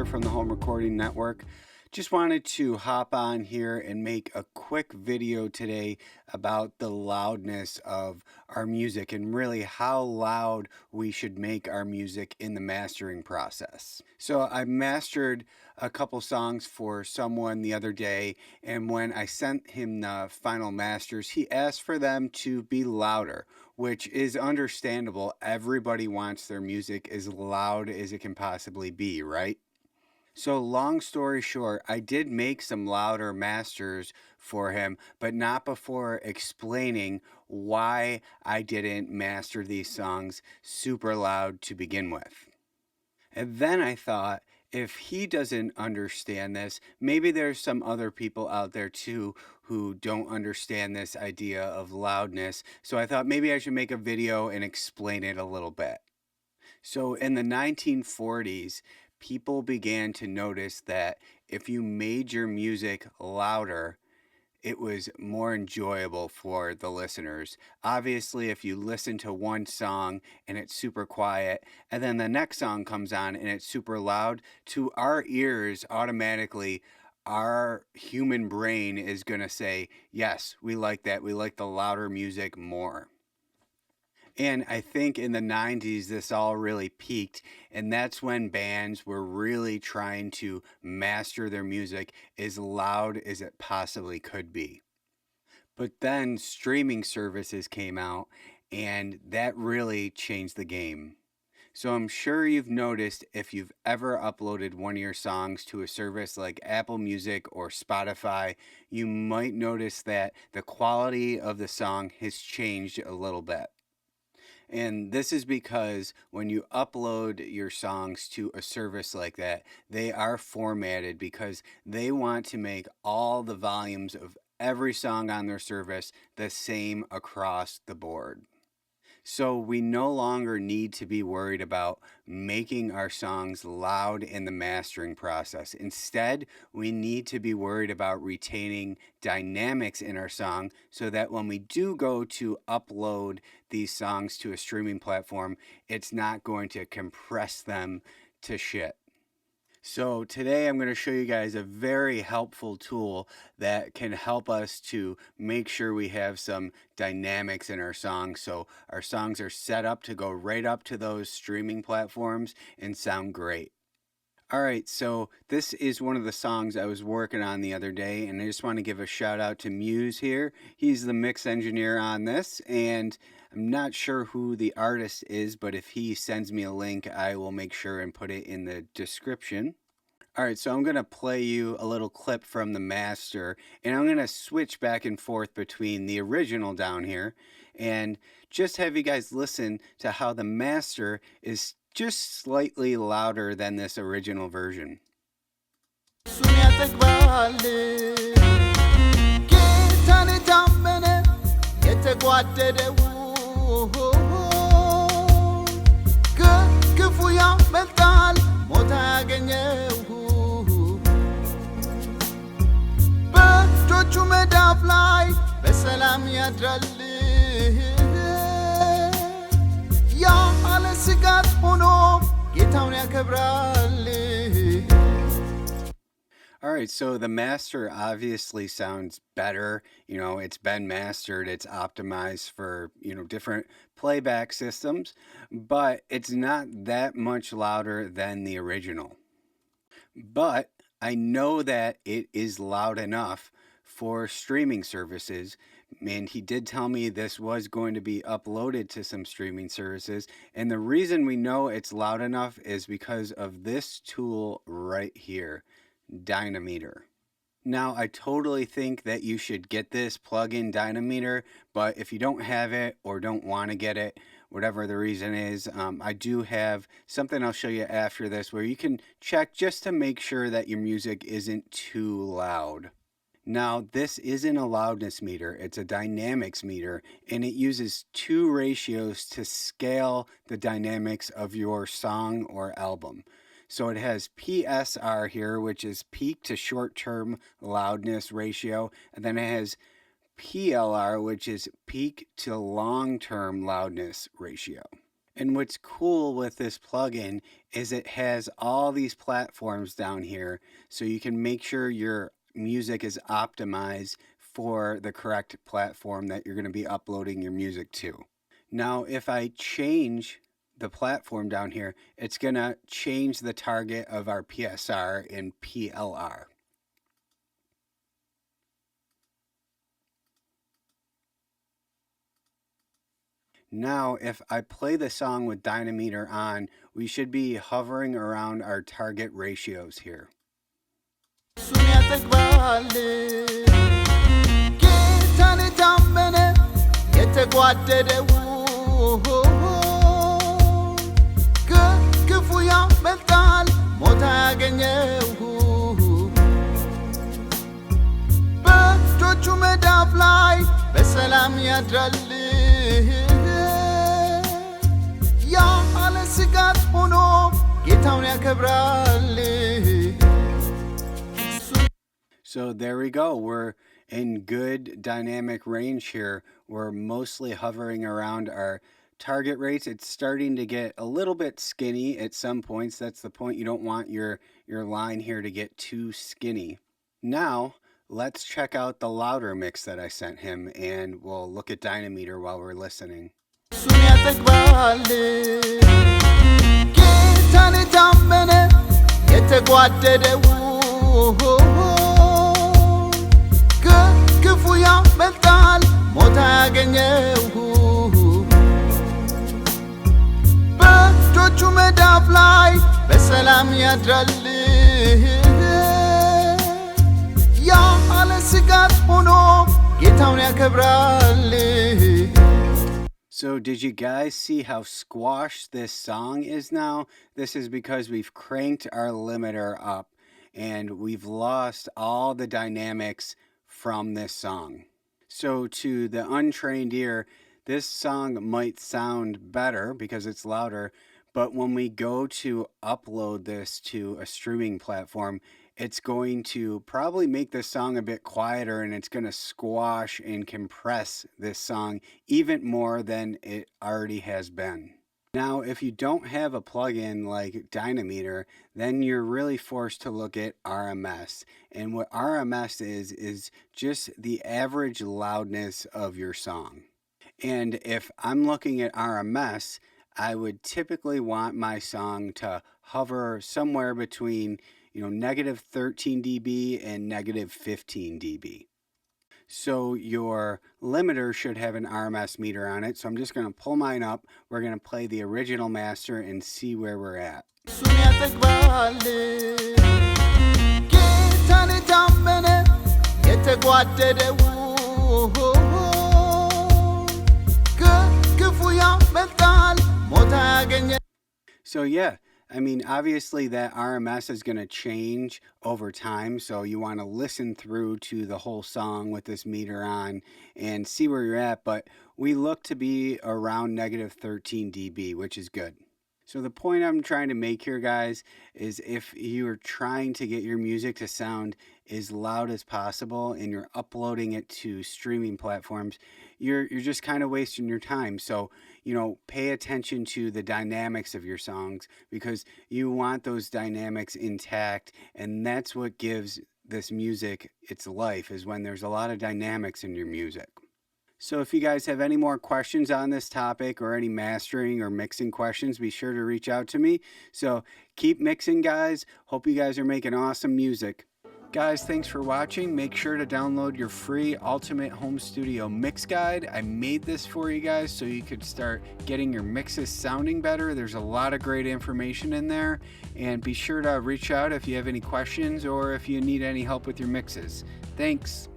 here from the Home Recording Network. Just wanted to hop on here and make a quick video today about the loudness of our music and really how loud we should make our music in the mastering process. So I mastered a couple songs for someone the other day, and when I sent him the final masters, he asked for them to be louder, which is understandable. Everybody wants their music as loud as it can possibly be, right? So long story short, I did make some louder masters for him, but not before explaining why I didn't master these songs super loud to begin with. And then I thought, if he doesn't understand this, maybe there's some other people out there too who don't understand this idea of loudness. So I thought maybe I should make a video and explain it a little bit. So in the 1940s, people began to notice that if you made your music louder, it was more enjoyable for the listeners. Obviously, if you listen to one song and it's super quiet, and then the next song comes on and it's super loud, to our ears, automatically, our human brain is going to say, yes, we like that. We like the louder music more. And I think in the 90s, this all really peaked. And that's when bands were really trying to master their music as loud as it possibly could be. But then streaming services came out, and that really changed the game. So I'm sure you've noticed if you've ever uploaded one of your songs to a service like Apple Music or Spotify, you might notice that the quality of the song has changed a little bit. And this is because when you upload your songs to a service like that, they are formatted because they want to make all the volumes of every song on their service the same across the board. So we no longer need to be worried about making our songs loud in the mastering process. Instead, we need to be worried about retaining dynamics in our song so that when we do go to upload these songs to a streaming platform, it's not going to compress them to shit. So today I'm going to show you guys a very helpful tool that can help us to make sure we have some dynamics in our songs so our songs are set up to go right up to those streaming platforms and sound great. All right, so this is one of the songs I was working on the other day, and I just want to give a shout out to Muse here. He's the mix engineer on this, and I'm not sure who the artist is, but if he sends me a link, I will make sure and put it in the description. All right, so I'm going to play you a little clip from the master, and I'm going to switch back and forth between the original down here and just have you guys listen to how the master is just slightly louder than this original version. All right, so the master obviously sounds better. You know, it's been mastered, it's optimized for, different playback systems, but it's not that much louder than the original. But I know that it is loud enough for streaming services, and he did tell me this was going to be uploaded to some streaming services, and the reason we know it's loud enough is because of this tool right here, Dynameter. Now, I totally think that you should get this plug-in Dynameter, but if you don't have it or don't want to get it, whatever the reason is, I do have something I'll show you after this where you can check just to make sure that your music isn't too loud. Now, this isn't a loudness meter, it's a dynamics meter, and it uses two ratios to scale the dynamics of your song or album. So it has PSR here, which is peak to short-term loudness ratio, and then it has PLR, which is peak to long-term loudness ratio. And what's cool with this plugin is it has all these platforms down here, so you can make sure your music is optimized for the correct platform that you're going to be uploading your music to. Now, if I change the platform down here, it's going to change the target of our PSR and PLR. Now, if I play the song with Dynameter on, we should be hovering around our target ratios here. So there we go. We're in good dynamic range here. We're mostly hovering around our target rates. It's starting to get a little bit skinny at some points. That's the point. You don't want your line here to get too skinny. Now, let's check out the louder mix that I sent him, and we'll look at Dynameter while we're listening. So did you guys see how squashed this song is now? This is because we've cranked our limiter up and we've lost all the dynamics from this song. So to the untrained ear, this song might sound better because it's louder, but when we go to upload this to a streaming platform, it's going to probably make this song a bit quieter, and it's going to squash and compress this song even more than it already has been. Now, if you don't have a plugin like Dynameter, then you're really forced to look at RMS. And what RMS is just the average loudness of your song. And if I'm looking at RMS, I would typically want my song to hover somewhere between negative 13 dB and negative 15 dB. So your limiter should have an RMS meter on it. So I'm just going to pull mine up. We're going to play the original master and see where we're at. So yeah, I mean, obviously that RMS is going to change over time, so you want to listen through to the whole song with this meter on and see where you're at, but we look to be around negative 13 dB, which is good. So the point I'm trying to make here, guys, is if you're trying to get your music to sound as loud as possible and you're uploading it to streaming platforms, you're just kind of wasting your time. So, pay attention to the dynamics of your songs because you want those dynamics intact, and that's what gives this music its life, is when there's a lot of dynamics in your music. So if you guys have any more questions on this topic or any mastering or mixing questions, be sure to reach out to me. So keep mixing, guys. Hope you guys are making awesome music. Guys, thanks for watching. Make sure to download your free Ultimate Home Studio Mix Guide. I made this for you guys so you could start getting your mixes sounding better. There's a lot of great information in there. And be sure to reach out if you have any questions or if you need any help with your mixes. Thanks.